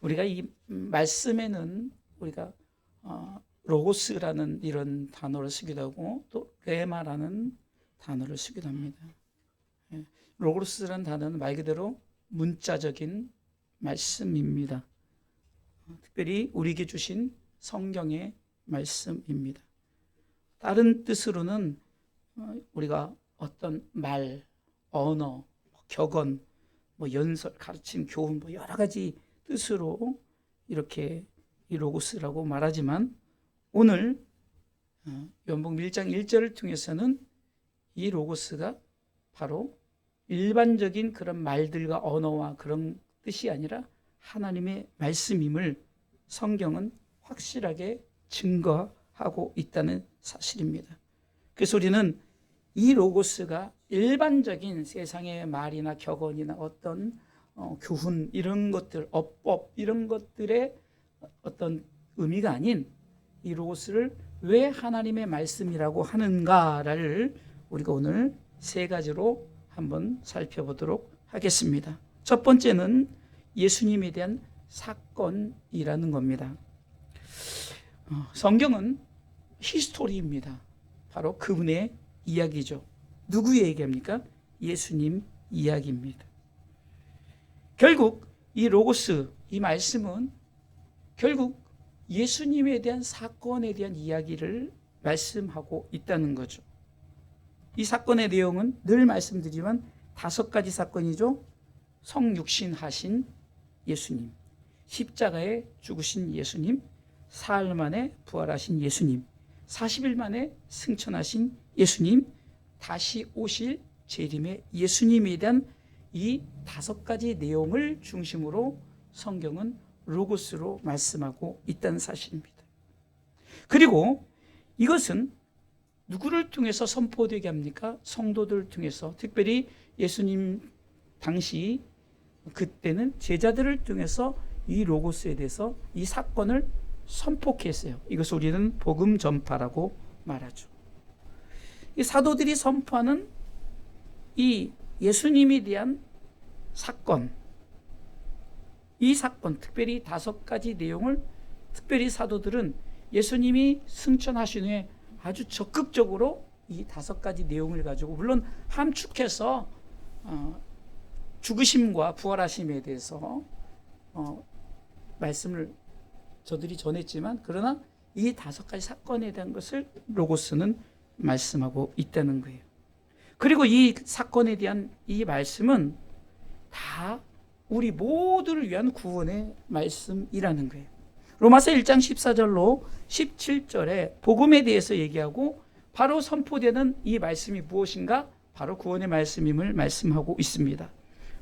우리가 이 말씀에는 우리가 로고스라는 이런 단어를 쓰기도 하고 또 레마라는 단어를 쓰기도 합니다. 예, 로고스라는 단어는 말 그대로 문자적인 말씀입니다. 특별히 우리에게 주신 성경의 말씀입니다. 다른 뜻으로는 우리가 어떤 말, 언어, 격언, 연설, 가르침, 교훈 여러 가지 뜻으로 이렇게 이 로고스라고 말하지만 오늘 요한복음 1장 1절을 통해서는 이 로고스가 바로 일반적인 그런 말들과 언어와 그런 뜻이 아니라 하나님의 말씀임을 성경은 확실하게 증거하고 있다는 사실입니다. 그래서 우리는 이 로고스가 일반적인 세상의 말이나 격언이나 어떤 교훈 이런 것들, 어법 이런 것들의 어떤 의미가 아닌 이 로고스를 왜 하나님의 말씀이라고 하는가를 우리가 오늘 세 가지로 한번 살펴보도록 하겠습니다. 첫 번째는 예수님에 대한 사건이라는 겁니다. 성경은 히스토리입니다. 바로 그분의 이야기죠. 누구 얘기합니까? 예수님 이야기입니다. 결국 이 로고스, 이 말씀은 결국 예수님에 대한 사건에 대한 이야기를 말씀하고 있다는 거죠. 이 사건의 내용은 늘 말씀드리지만 5가지 사건이죠. 성육신하신 예수님, 십자가에 죽으신 예수님, 사흘 만에 부활하신 예수님, 40일 만에 승천하신 예수님, 다시 오실 재림의 예수님에 대한 이 5가지 내용을 중심으로 성경은 로고스로 말씀하고 있다는 사실입니다. 그리고 이것은 누구를 통해서 선포되게 합니까? 성도들을 통해서, 특별히 예수님 당시 그때는 제자들을 통해서 이 로고스에 대해서 이 사건을 선포했어요. 이것을 우리는 복음 전파라고 말하죠. 이 사도들이 선포하는 이 예수님에 대한 사건, 이 사건, 특별히 5가지 내용을 특별히 사도들은 예수님이 승천하신 후에 아주 적극적으로 이 5가지 내용을 가지고 물론 함축해서 죽으심과 부활하심에 대해서 말씀을 저들이 전했지만 그러나 이 5가지 사건에 대한 것을 로고스는 말씀하고 있다는 거예요. 그리고 이 사건에 대한 이 말씀은 다 우리 모두를 위한 구원의 말씀이라는 거예요. 로마서 1장 14절로 17절에 복음에 대해서 얘기하고 바로 선포되는 이 말씀이 무엇인가? 바로 구원의 말씀임을 말씀하고 있습니다.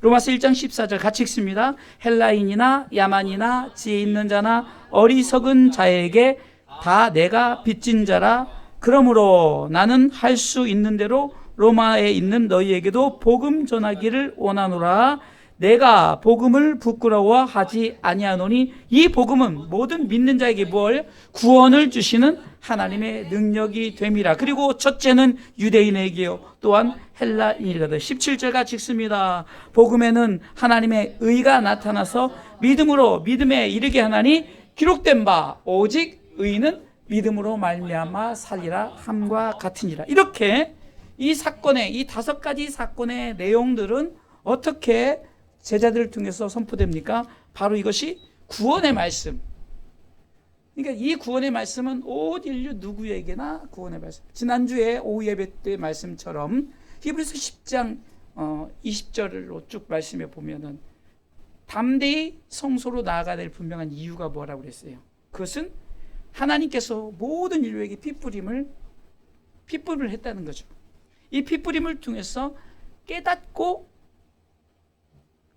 로마서 1장 14절 같이 읽습니다. 헬라인이나 야만이나 지혜 있는 자나 어리석은 자에게 다 내가 빚진 자라. 그러므로 나는 할 수 있는 대로 로마에 있는 너희에게도 복음 전하기를 원하노라. 내가 복음을 부끄러워하지 아니하노니 이 복음은 모든 믿는 자에게 뭘 구원을 주시는 하나님의 능력이 됨이라. 그리고 첫째는 유대인에게요 또한 헬라인이거든. 17절 같이 읽습니다. 복음에는 하나님의 의가 나타나서 믿음으로 믿음에 이르게 하나니 기록된 바 오직 의인은 믿음으로 말미암아 살리라 함과 같으니라. 이렇게 이 사건의 이 5가지 사건의 내용들은 어떻게 제자들을 통해서 선포됩니까? 바로 이것이 구원의 말씀. 그러니까 이 구원의 말씀은 온 인류 누구에게나 구원의 말씀. 지난주에 오후 예배 때 말씀처럼 히브리서 10장 20절로 쭉 말씀해 보면은 담대히 성소로 나아가야 될 분명한 이유가 뭐라고 그랬어요? 그것은 하나님께서 모든 인류에게 핏부림을 했다는 거죠. 이 핏부림을 통해서 깨닫고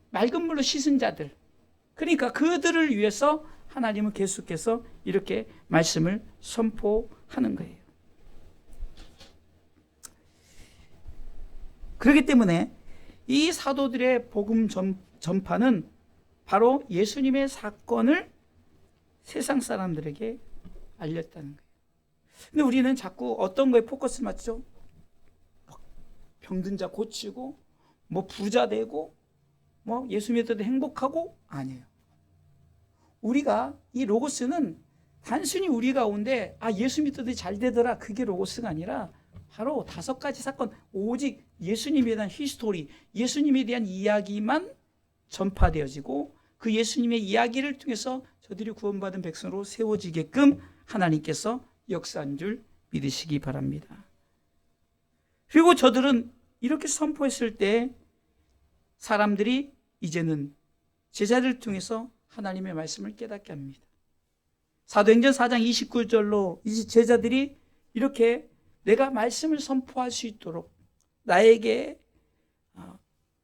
맑은 물로 씻은 자들, 그러니까 그들을 위해서 하나님은 계속해서 이렇게 말씀을 선포하는 거예요. 그렇기 때문에 이 사도들의 복음 전파는 바로 예수님의 사건을 세상 사람들에게 알렸다는 거예요. 근데 우리는 자꾸 어떤 거에 포커스 맞죠? 병든 자 고치고 부자 되고 예수 믿어도 행복하고 아니에요. 우리가 이 로고스는 단순히 우리 가운데 예수 믿더니 잘 되더라, 그게 로고스가 아니라 바로 5가지 사건, 오직 예수님에 대한 히스토리, 예수님에 대한 이야기만 전파되어지고 그 예수님의 이야기를 통해서 저들이 구원받은 백성으로 세워지게끔 하나님께서 역사한 줄 믿으시기 바랍니다. 그리고 저들은 이렇게 선포했을 때 사람들이 이제는 제자를 통해서 하나님의 말씀을 깨닫게 합니다. 사도행전 4장 29절로 이 제자들이 이렇게 내가 말씀을 선포할 수 있도록 나에게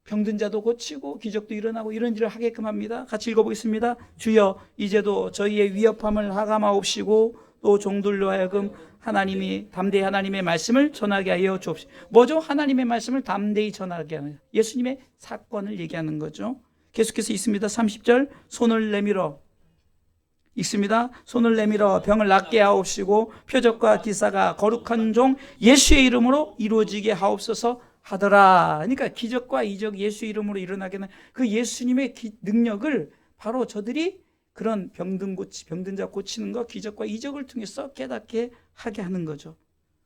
병든 자도 고치고 기적도 일어나고 이런 일을 하게끔 합니다. 같이 읽어보겠습니다. 주여 이제도 저희의 위협함을 하감하옵시고 또 종들로 하여금 하나님이 담대히 하나님의 말씀을 전하게 하여 주옵시고. 뭐죠? 하나님의 말씀을 담대히 전하게 하는 예수님의 사건을 얘기하는 거죠. 계속해서 있습니다. 30절 손을 내밀어 있습니다. 손을 내밀어 병을 낫게 하옵시고 표적과 기사가 거룩한 종 예수의 이름으로 이루어지게 하옵소서 하더라. 그러니까 기적과 이적 예수 이름으로 일어나게는 그 예수님의 능력을 바로 저들이 그런 병든 자 고치는 것, 기적과 이적을 통해서 깨닫게 하게 하는 거죠.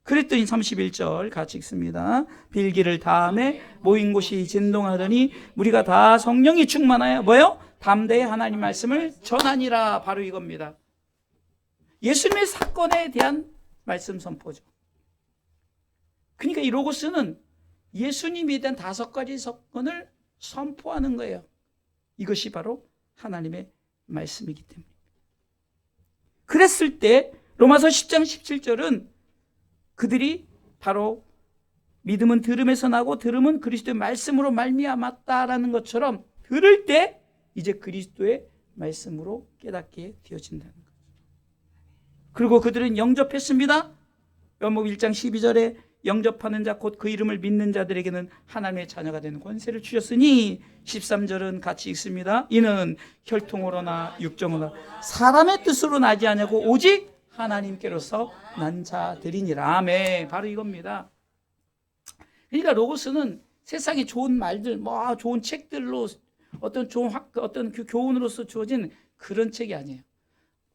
그랬더니 31절 같이 읽습니다. 빌기를 다음에 모인 곳이 진동하더니 우리가 다 성령이 충만하여 뭐요? 담대히 하나님 말씀을 전하니라. 바로 이겁니다. 예수님의 사건에 대한 말씀 선포죠. 그러니까 이 로고스는 예수님에 대한 5가지 사건을 선포하는 거예요. 이것이 바로 하나님의 말씀이기 때문에. 그랬을 때 로마서 10장 17절은 그들이 바로 믿음은 들음에서 나고 들음은 그리스도의 말씀으로 말미암았다라는 것처럼 들을 때 이제 그리스도의 말씀으로 깨닫게 되어진다는 거죠. 그리고 그들은 영접했습니다. 요한복음 1장 12절에 영접하는 자 곧 그 이름을 믿는 자들에게는 하나님의 자녀가 되는 권세를 주셨으니 13절은 같이 읽습니다. 이는 혈통으로나 육정으로나 사람의 뜻으로 나지 아니하고 오직 하나님께로서 난 자들이니라. 아멘. 바로 이겁니다. 그러니까 로고스는 세상에 좋은 말들, 좋은 책들로 어떤 좋은 어떤 그 교훈으로서 주어진 그런 책이 아니에요.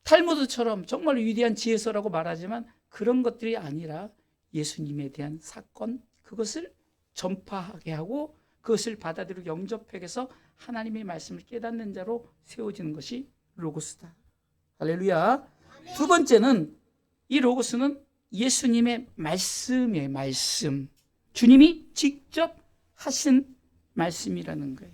탈무드처럼 정말 위대한 지혜서라고 말하지만 그런 것들이 아니라 예수님에 대한 사건, 그것을 전파하게 하고 그것을 받아들이고 영접해서 하나님의 말씀을 깨닫는 자로 세워지는 것이 로고스다. 할렐루야. 두 번째는 이 로고스는 예수님의 말씀의 말씀, 주님이 직접 하신 말씀이라는 거예요.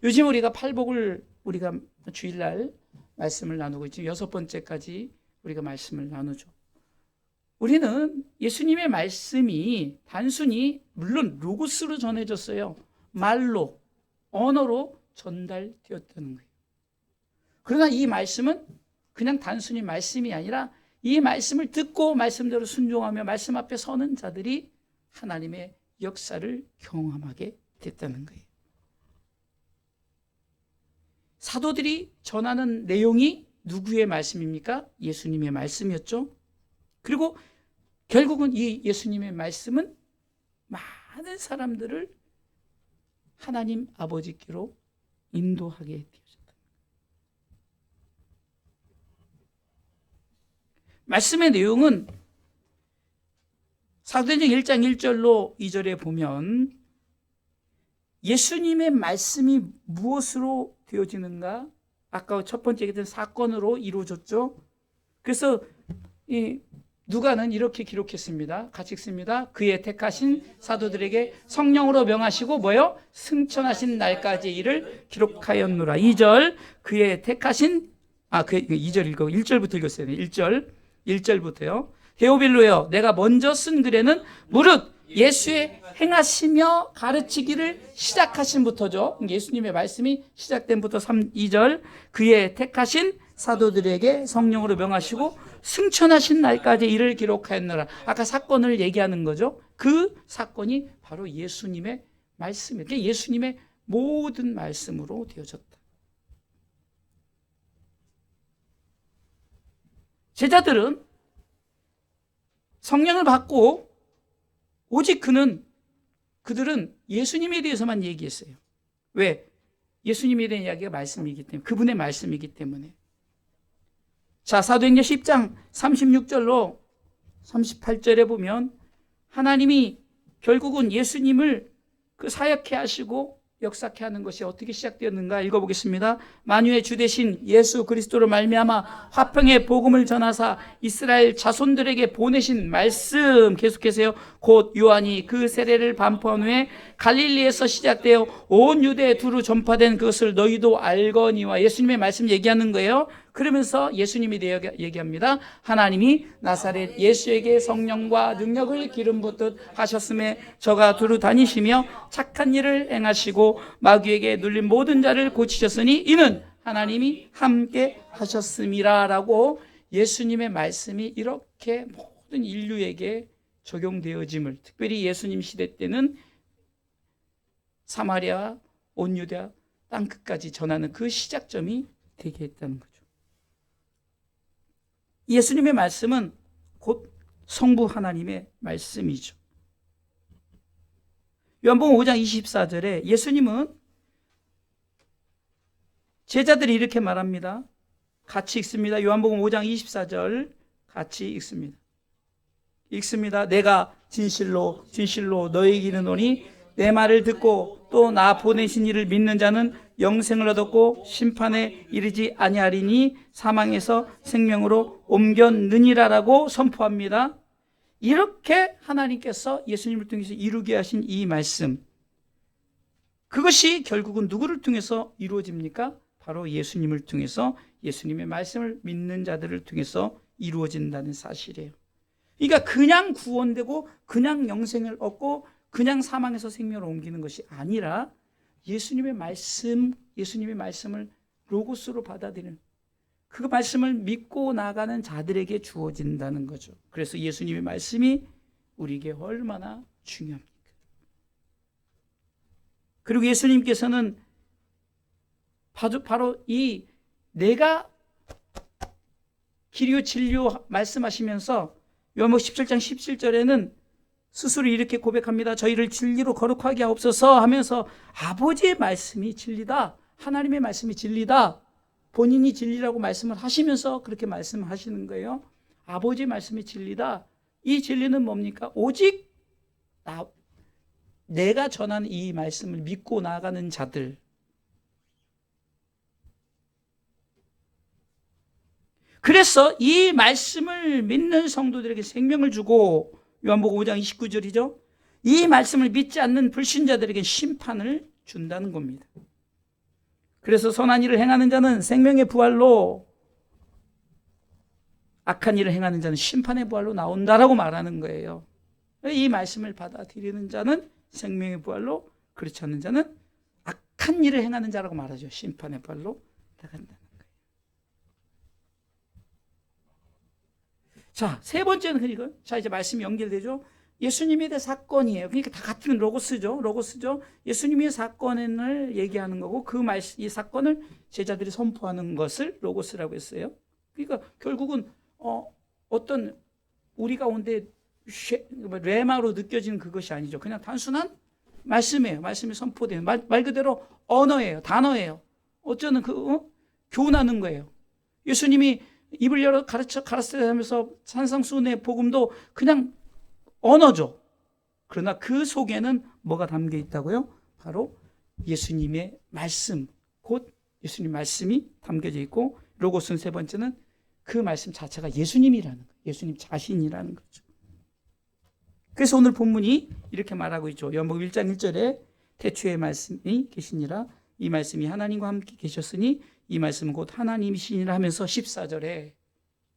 요즘 우리가 팔복을 우리가 주일날 말씀을 나누고 있죠. 6번째까지 우리가 말씀을 나누죠. 우리는 예수님의 말씀이 단순히 물론 로고스로 전해졌어요. 말로, 언어로 전달되었다는 거예요. 그러나 이 말씀은 그냥 단순히 말씀이 아니라 이 말씀을 듣고 말씀대로 순종하며 말씀 앞에 서는 자들이 하나님의 역사를 경험하게 됐다는 거예요. 사도들이 전하는 내용이 누구의 말씀입니까? 예수님의 말씀이었죠. 그리고 결국은 이 예수님의 말씀은 많은 사람들을 하나님 아버지께로 인도하게 되어졌다. 말씀의 내용은 사도행전 1장 1절로 2절에 보면 예수님의 말씀이 무엇으로 되어지는가? 아까 첫 번째 얘기했던 사건으로 이루어졌죠. 그래서 이 누가는 이렇게 기록했습니다. 같이 읽습니다. 그의 택하신 사도들에게 성령으로 명하시고 뭐요? 승천하신 날까지 이를 기록하였노라. 2절 그의 택하신 2절 읽어 1절부터 읽었어요. 1절부터요. 데오빌로여 내가 먼저 쓴 글에는 무릇 예수의 행하시며 가르치기를 시작하신부터죠. 예수님의 말씀이 시작된부터 2절 그의 택하신 사도들에게 성령으로 명하시고 승천하신 날까지 이를 기록하였노라. 아까 사건을 얘기하는 거죠. 그 사건이 바로 예수님의 말씀이에요. 예수님의 모든 말씀으로 되어졌다. 제자들은 성령을 받고 오직 그들은 예수님에 대해서만 얘기했어요. 왜? 예수님에 대한 이야기가 말씀이기 때문에, 그분의 말씀이기 때문에. 자, 사도행전 10장 36절로 38절에 보면 하나님이 결국은 예수님을 그 사역해 하시고 역사케 하는 것이 어떻게 시작되었는가 읽어보겠습니다. 만유의 주 되신 예수 그리스도로 말미암아 화평의 복음을 전하사 이스라엘 자손들에게 보내신 말씀, 계속해서요. 곧 요한이 그 세례를 반포한 후에 갈릴리에서 시작되어 온 유대에 두루 전파된 그것을 너희도 알거니와. 예수님의 말씀 얘기하는 거예요. 그러면서 예수님이 얘기합니다. 하나님이 나사렛 예수에게 성령과 능력을 기름 붓듯 하셨음에 저가 두루 다니시며 착한 일을 행하시고 마귀에게 눌린 모든 자를 고치셨으니 이는 하나님이 함께 하셨음이라 라고 예수님의 말씀이 이렇게 모든 인류에게 적용되어짐을, 특별히 예수님 시대 때는 사마리아, 온 유대와 땅끝까지 전하는 그 시작점이 되게 했다는 거죠. 예수님의 말씀은 곧 성부 하나님의 말씀이죠. 요한복음 5장 24절에 예수님은 제자들이 이렇게 말합니다. 같이 읽습니다. 요한복음 5장 24절 같이 읽습니다. 내가 진실로 진실로 너희에게 이르노니 내 말을 듣고 또 나 보내신 이를 믿는 자는 영생을 얻었고 심판에 이르지 아니하리니 사망에서 생명으로 옮겼느니라라고 선포합니다. 이렇게 하나님께서 예수님을 통해서 이루게 하신 이 말씀, 그것이 결국은 누구를 통해서 이루어집니까? 바로 예수님을 통해서, 예수님의 말씀을 믿는 자들을 통해서 이루어진다는 사실이에요. 그러니까 그냥 구원되고 그냥 영생을 얻고 그냥 사망에서 생명을 옮기는 것이 아니라 예수님의 말씀을 로고스로 받아들이는, 그 말씀을 믿고 나가는 자들에게 주어진다는 거죠. 그래서 예수님의 말씀이 우리에게 얼마나 중요합니까? 그리고 예수님께서는 바로 이 내가 길이요 진리요 말씀하시면서 요한복음 17장 17절에는 스스로 이렇게 고백합니다. 저희를 진리로 거룩하게 하옵소서 하면서 아버지의 말씀이 진리다, 하나님의 말씀이 진리다, 본인이 진리라고 말씀을 하시면서 그렇게 말씀하시는 거예요. 아버지의 말씀이 진리다. 이 진리는 뭡니까? 오직 내가 전하는 이 말씀을 믿고 나아가는 자들, 그래서 이 말씀을 믿는 성도들에게 생명을 주고, 요한복음 5장 29절이죠. 이 말씀을 믿지 않는 불신자들에게 심판을 준다는 겁니다. 그래서 선한 일을 행하는 자는 생명의 부활로, 악한 일을 행하는 자는 심판의 부활로 나온다라고 말하는 거예요. 이 말씀을 받아들이는 자는 생명의 부활로, 그렇지 않는 자는 악한 일을 행하는 자라고 말하죠. 심판의 부활로 나간다는 거예요. 자, 세 번째는 그리고, 자, 이제 말씀이 연결되죠. 예수님에 대한 사건이에요. 그러니까 다 같은 로고스죠. 예수님의 사건을 얘기하는 거고, 이 사건을 제자들이 선포하는 것을 로고스라고 했어요. 그러니까 결국은 어떤 우리 가운데 레마로 느껴지는 그것이 아니죠. 그냥 단순한 말씀이에요. 말씀이 선포되는 말 그대로 언어예요. 단어예요. 어쩌는 교훈하는 거예요. 예수님이 입을 열어 가르쳐야 하면서 산상수훈의 복음도 그냥 언어죠. 그러나 그 속에는 뭐가 담겨 있다고요? 바로 예수님의 말씀, 곧 예수님 말씀이 담겨져 있고, 로고스는 세 번째는 그 말씀 자체가 예수님이라는 거예요. 예수님 자신이라는 거죠. 그래서 오늘 본문이 이렇게 말하고 있죠. 요한복음 1장 1절에 태초에 말씀이 계시니라, 이 말씀이 하나님과 함께 계셨으니 이 말씀은 곧 하나님이시니라 하면서 14절에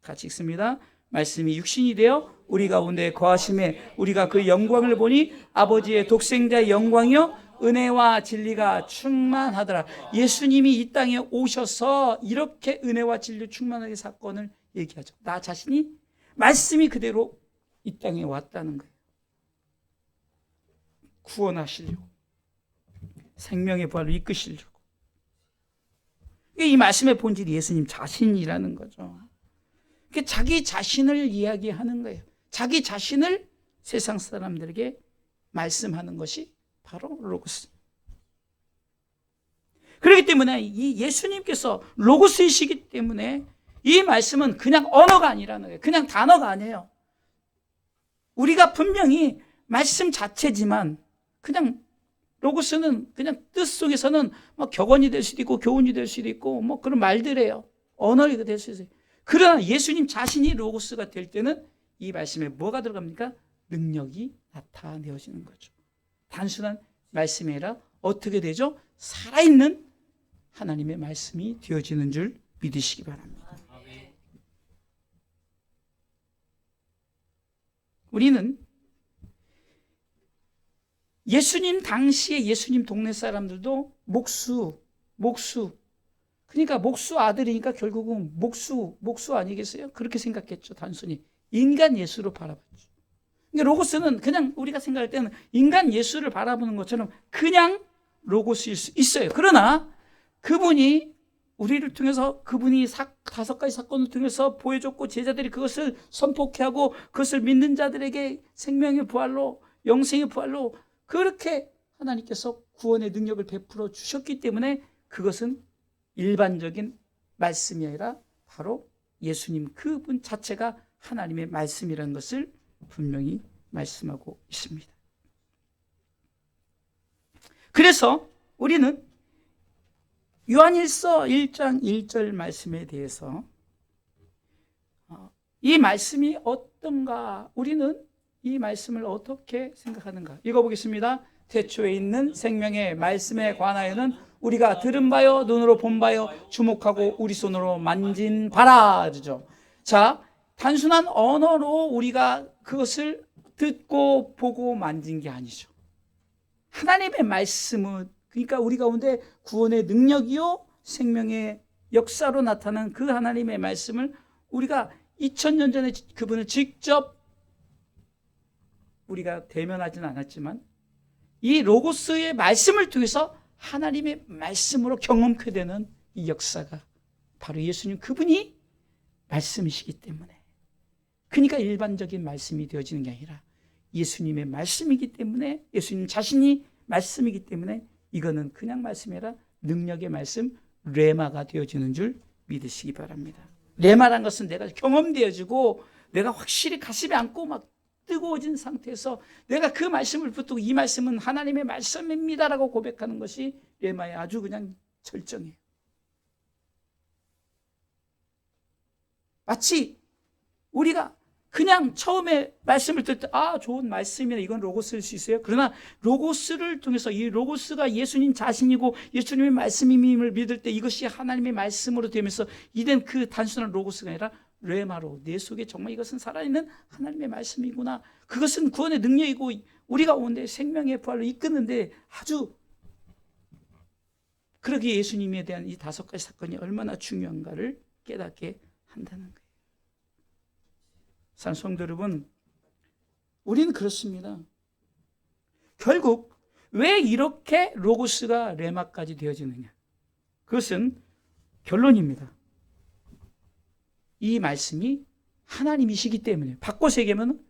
같이 읽습니다. 말씀이 육신이 되어 우리 가운데 거하심에 우리가 그 영광을 보니 아버지의 독생자의 영광이요 은혜와 진리가 충만하더라. 예수님이 이 땅에 오셔서 이렇게 은혜와 진리 충만하게 사건을 얘기하죠. 나 자신이 말씀이 그대로 이 땅에 왔다는 거예요. 구원하시려고, 생명의 부활로 이끄시려고. 이 말씀의 본질이 예수님 자신이라는 거죠. 자기 자신을 이야기하는 거예요. 자기 자신을 세상 사람들에게 말씀하는 것이 바로 로고스. 그렇기 때문에 이 예수님께서 로고스이시기 때문에 이 말씀은 그냥 언어가 아니라는 거예요. 그냥 단어가 아니에요. 우리가 분명히 말씀 자체지만 그냥 로고스는 그냥 뜻 속에서는 뭐 격언이 될 수도 있고 교훈이 될 수도 있고 뭐 그런 말들이에요. 언어가 될 수 있어요. 그러나 예수님 자신이 로고스가 될 때는 이 말씀에 뭐가 들어갑니까? 능력이 나타내어지는 거죠. 단순한 말씀이 아니라 어떻게 되죠? 살아있는 하나님의 말씀이 되어지는 줄 믿으시기 바랍니다. 우리는 예수님 당시에 예수님 동네 사람들도 목수 그러니까 목수 아들이니까 결국은 목수 아니겠어요? 그렇게 생각했죠. 단순히 인간 예수로 바라봤죠. 그러니까 로고스는 그냥 우리가 생각할 때는 인간 예수를 바라보는 것처럼 그냥 로고스일 수 있어요. 그러나 그분이 우리를 통해서 그분이 5가지 사건을 통해서 보여줬고 제자들이 그것을 선포케 하고 그것을 믿는 자들에게 생명의 부활로 영생의 부활로 그렇게 하나님께서 구원의 능력을 베풀어 주셨기 때문에 그것은 일반적인 말씀이 아니라 바로 예수님 그분 자체가 하나님의 말씀이라는 것을 분명히 말씀하고 있습니다. 그래서 우리는 요한일서 1장 1절 말씀에 대해서 이 말씀이 어떤가, 우리는 이 말씀을 어떻게 생각하는가 읽어보겠습니다. 태초에 있는 생명의 말씀에 관하여는 우리가 들은 바요 눈으로 본 바요 주목하고 우리 손으로 만진 바라. 자, 단순한 언어로 우리가 그것을 듣고 보고 만진 게 아니죠. 하나님의 말씀은 그러니까 우리 가운데 구원의 능력이요 생명의 역사로 나타난 그 하나님의 말씀을 우리가 2000년 전에 그분을 직접 우리가 대면하지는 않았지만 이 로고스의 말씀을 통해서 하나님의 말씀으로 경험케 되는 이 역사가 바로 예수님 그분이 말씀이시기 때문에, 그러니까 일반적인 말씀이 되어지는 게 아니라 예수님의 말씀이기 때문에, 예수님 자신이 말씀이기 때문에 이거는 그냥 말씀이 아니라 능력의 말씀, 레마가 되어지는 줄 믿으시기 바랍니다. 레마란 것은 내가 경험되어지고 내가 확실히 가슴에 안고 막 뜨거워진 상태에서 내가 그 말씀을 붙들고 이 말씀은 하나님의 말씀입니다라고 고백하는 것이 레마의 아주 그냥 절정이에요. 마치 우리가 그냥 처음에 말씀을 들을 때 좋은 말씀이네, 이건 로고스일 수 있어요. 그러나 로고스를 통해서 이 로고스가 예수님 자신이고 예수님의 말씀임을 믿을 때 이것이 하나님의 말씀으로 되면서 이된 그 단순한 로고스가 아니라 레마로 내 속에 정말 이것은 살아있는 하나님의 말씀이구나, 그것은 구원의 능력이고 우리가 오는데 생명의 부활로 이끄는데 아주 그러기에 예수님에 대한 이 5가지 사건이 얼마나 중요한가를 깨닫게 한다는 거예요. 사랑하는 성도 여러분, 우리는 그렇습니다. 결국 왜 이렇게 로고스가 레마까지 되어지느냐, 그것은 결론입니다. 이 말씀이 하나님이시기 때문에. 바꿔서 얘기하면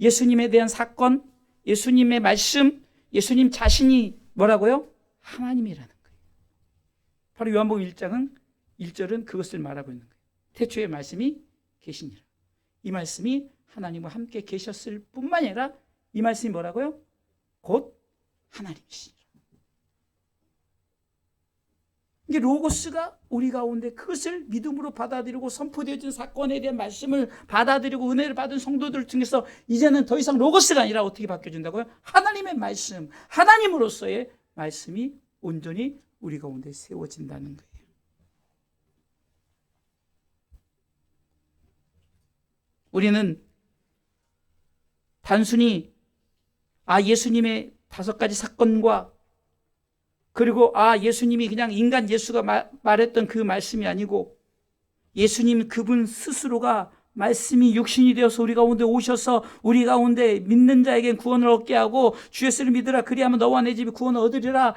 예수님에 대한 사건, 예수님의 말씀, 예수님 자신이 뭐라고요? 하나님이라는 거예요. 바로 요한복음 1장은 1절은 그것을 말하고 있는 거예요. 태초에 말씀이 계시니라. 이 말씀이 하나님과 함께 계셨을 뿐만 아니라 이 말씀이 뭐라고요? 곧 하나님이시니라. 이게 로고스가 우리 가운데 그것을 믿음으로 받아들이고 선포되어진 사건에 대한 말씀을 받아들이고 은혜를 받은 성도들을 통해서 이제는 더 이상 로고스가 아니라 어떻게 바뀌어진다고요? 하나님의 말씀, 하나님으로서의 말씀이 온전히 우리 가운데 세워진다는 거예요. 우리는 단순히 예수님의 5가지 사건과 그리고 예수님이 그냥 인간 예수가 말했던 그 말씀이 아니고 예수님 그분 스스로가 말씀이 육신이 되어서 우리 가운데 오셔서 우리 가운데 믿는 자에겐 구원을 얻게 하고 주 예수를 믿으라 그리하면 너와 내 집이 구원을 얻으리라.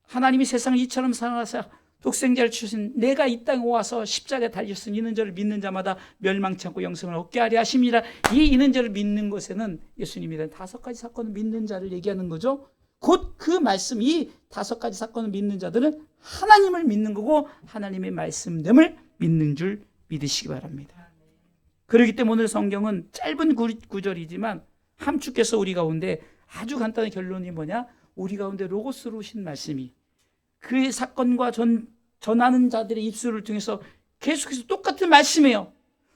하나님이 세상을 이처럼 사랑하사 독생자를 주신 내가 이 땅에 와서 십자가에 달렸으니 이는 저를 믿는 자마다 멸망치 않고 영생을 얻게 하려 하심이라. 이 이는 저를 믿는 것에는 예수님이 된 5가지 사건을 믿는 자를 얘기하는 거죠. 곧 그 말씀, 이 5가지 사건을 믿는 자들은 하나님을 믿는 거고 하나님의 말씀됨을 믿는 줄 믿으시기 바랍니다. 그렇기 때문에 오늘 성경은 짧은 구절이지만 함축해서 우리 가운데 아주 간단한 결론이 뭐냐? 우리 가운데 로고스로 오신 말씀이 그의 사건과 전하는 자들의 입술을 통해서 계속해서 똑같은 말씀이에요.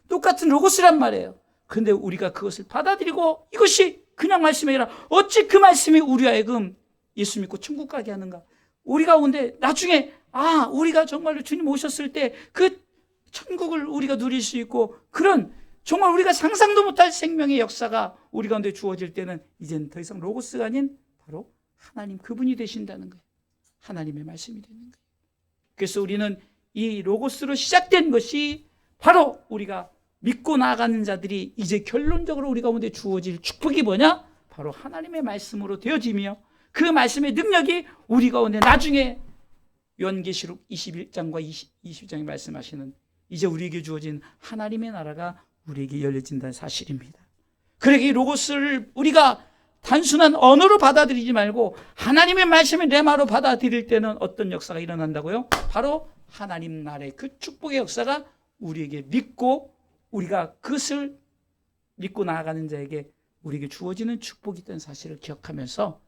똑같은 로고스란 말이에요. 그런데 우리가 그것을 받아들이고 이것이 그냥 말씀이 아니라 어찌 그 말씀이 우리 하여금 예수 믿고 천국 가게 하는가? 우리 가운데 나중에 우리가 정말로 주님 오셨을 때 그 천국을 우리가 누릴 수 있고 그런 정말 우리가 상상도 못할 생명의 역사가 우리 가운데 주어질 때는 이제는 더 이상 로고스가 아닌 바로 하나님 그분이 되신다는 거예요. 하나님의 말씀이 되는 거예요. 그래서 우리는 이 로고스로 시작된 것이 바로 우리가 믿고 나아가는 자들이 이제 결론적으로 우리 가운데 주어질 축복이 뭐냐? 바로 하나님의 말씀으로 되어지며 그 말씀의 능력이 우리 가운데 나중에 요한계시록 21장과 20장에 말씀하시는 이제 우리에게 주어진 하나님의 나라가 우리에게 열려진다는 사실입니다. 그러기에 이 로고스를 우리가 단순한 언어로 받아들이지 말고 하나님의 말씀을 레마로 받아들일 때는 어떤 역사가 일어난다고요? 바로 하나님 나라의 그 축복의 역사가 우리에게 믿고 우리가 그것을 믿고 나아가는 자에게 우리에게 주어지는 축복이 있다는 사실을 기억하면서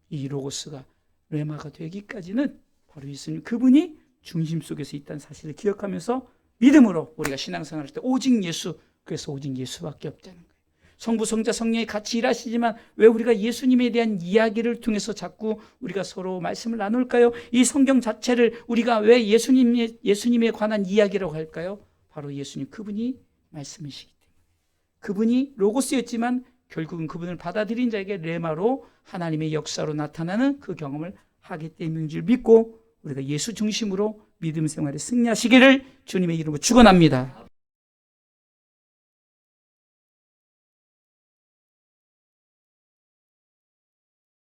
이 로고스가 레마가 되기까지는 바로 예수님 그분이 중심 속에서 있다는 사실을 기억하면서 믿음으로 우리가 신앙생활을 할 때 오직 예수, 그래서 오직 예수밖에 없다는 거예요. 성부, 성자, 성령이 같이 일하시지만 왜 우리가 예수님에 대한 이야기를 통해서 자꾸 우리가 서로 말씀을 나눌까요? 이 성경 자체를 우리가 왜 예수님에 관한 이야기라고 할까요? 바로 예수님 그분이 말씀이시기 때문에 그분이 로고스였지만 결국은 그분을 받아들인 자에게 레마로 하나님의 역사로 나타나는 그 경험을 하기 때문인 줄 믿고 우리가 예수 중심으로 믿음 생활에 승리하시기를 주님의 이름으로 축원합니다.